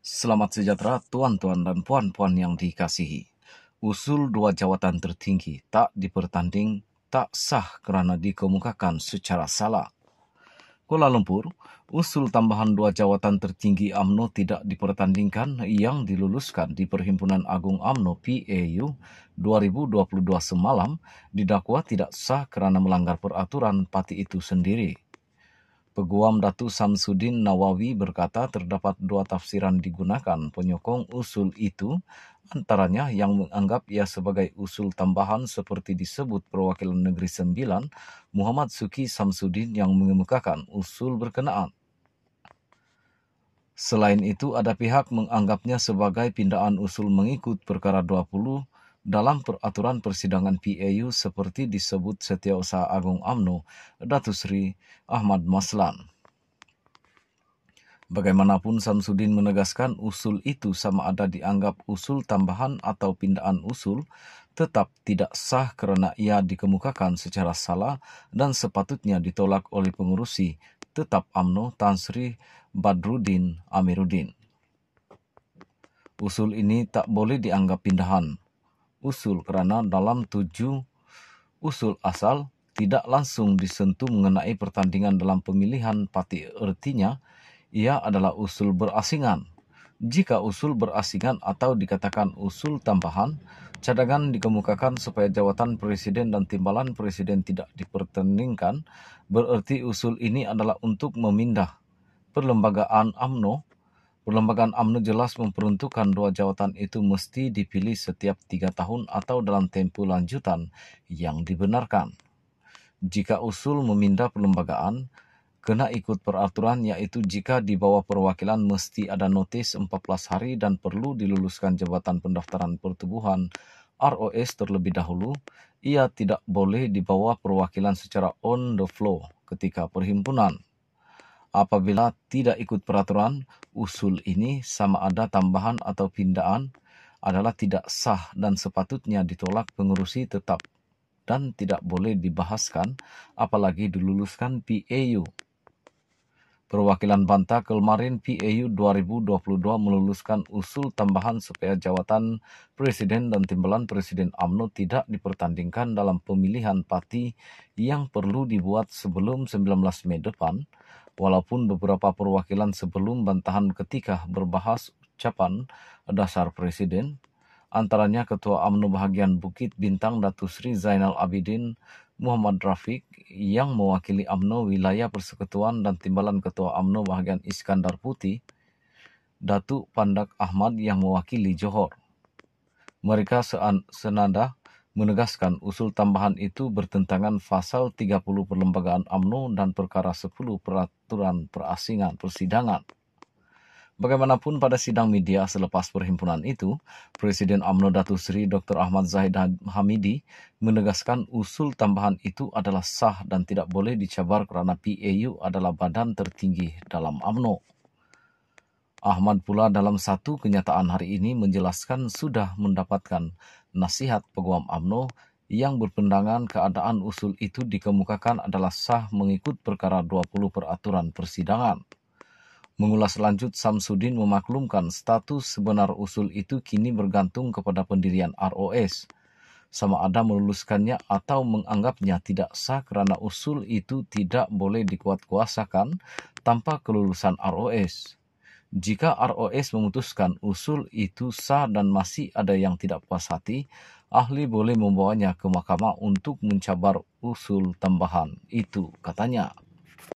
Selamat sejahtera tuan-tuan dan puan-puan yang dikasihi. Usul dua jawatan tertinggi tak dipertanding tak sah kerana dikemukakan secara salah. Kuala Lumpur, usul tambahan dua jawatan tertinggi UMNO tidak dipertandingkan yang diluluskan di Perhimpunan Agung UMNO PAU 2022 semalam didakwa tidak sah kerana melanggar peraturan parti itu sendiri. Peguam Datuk Samsudin Nawawi berkata terdapat dua tafsiran digunakan penyokong usul itu, antaranya yang menganggap ia sebagai usul tambahan seperti disebut Perwakilan Negeri Sembilan, Muhammad Suki Samsudin yang mengemukakan usul berkenaan. Selain itu, ada pihak menganggapnya sebagai pindaan usul mengikut perkara 20 dalam peraturan persidangan PAU seperti disebut Setiausaha Agung UMNO, Datuk Seri Ahmad Maslan. Bagaimanapun, Samsudin menegaskan usul itu sama ada dianggap usul tambahan atau pindaan usul, tetap tidak sah kerana ia dikemukakan secara salah dan sepatutnya ditolak oleh pengurusi tetap UMNO Tan Sri Badruddin Amiruddin. Usul ini tak boleh dianggap pindahan usul kerana dalam 7 usul asal tidak langsung disentuh mengenai pertandingan dalam pemilihan parti, ertinya ia adalah usul berasingan. Jika usul berasingan atau dikatakan usul tambahan, cadangan dikemukakan supaya jawatan presiden dan timbalan presiden tidak dipertandingkan, bererti usul ini adalah untuk memindah perlembagaan UMNO. Perlembagaan UMNO jelas memperuntukkan dua jawatan itu mesti dipilih setiap 3 tahun atau dalam tempoh lanjutan yang dibenarkan. Jika usul memindah perlembagaan, kena ikut peraturan iaitu jika di bawah perwakilan mesti ada notis 14 hari dan perlu diluluskan Jabatan Pendaftaran Pertubuhan ROS terlebih dahulu, ia tidak boleh di bawah perwakilan secara on the floor ketika perhimpunan. Apabila tidak ikut peraturan, usul ini sama ada tambahan atau pindaan adalah tidak sah dan sepatutnya ditolak pengurusi tetap dan tidak boleh dibahaskan apalagi diluluskan PAU. Perwakilan Bantah kemarin PAU 2022 meluluskan usul tambahan supaya jawatan Presiden dan Timbalan Presiden UMNO tidak dipertandingkan dalam pemilihan parti yang perlu dibuat sebelum 19 Mei depan, walaupun beberapa perwakilan sebelum bantahan ketika berbahas ucapan dasar Presiden, antaranya Ketua UMNO bahagian Bukit Bintang Datuk Seri Zainal Abidin Muhammad Rafiq yang mewakili UMNO Wilayah Persekutuan dan Timbalan Ketua UMNO bahagian Iskandar Putih, Datuk Pandak Ahmad yang mewakili Johor. Mereka senada menegaskan usul tambahan itu bertentangan pasal 30 Perlembagaan UMNO dan perkara 10 Peraturan Persidangan. Bagaimanapun pada sidang media selepas perhimpunan itu, Presiden UMNO Datuk Seri Dr. Ahmad Zahid Hamidi menegaskan usul tambahan itu adalah sah dan tidak boleh dicabar kerana PAU adalah badan tertinggi dalam UMNO. Ahmad pula dalam satu kenyataan hari ini menjelaskan sudah mendapatkan nasihat Peguam UMNO yang berpandangan keadaan usul itu dikemukakan adalah sah mengikut perkara 20 Peraturan Persidangan. Mengulas lanjut, Samsudin memaklumkan status sebenar usul itu kini bergantung kepada pendirian ROS. Sama ada meluluskannya atau menganggapnya tidak sah kerana usul itu tidak boleh dikuatkuasakan tanpa kelulusan ROS. Jika ROS memutuskan usul itu sah dan masih ada yang tidak puas hati, ahli boleh membawanya ke mahkamah untuk mencabar usul tambahan itu, katanya.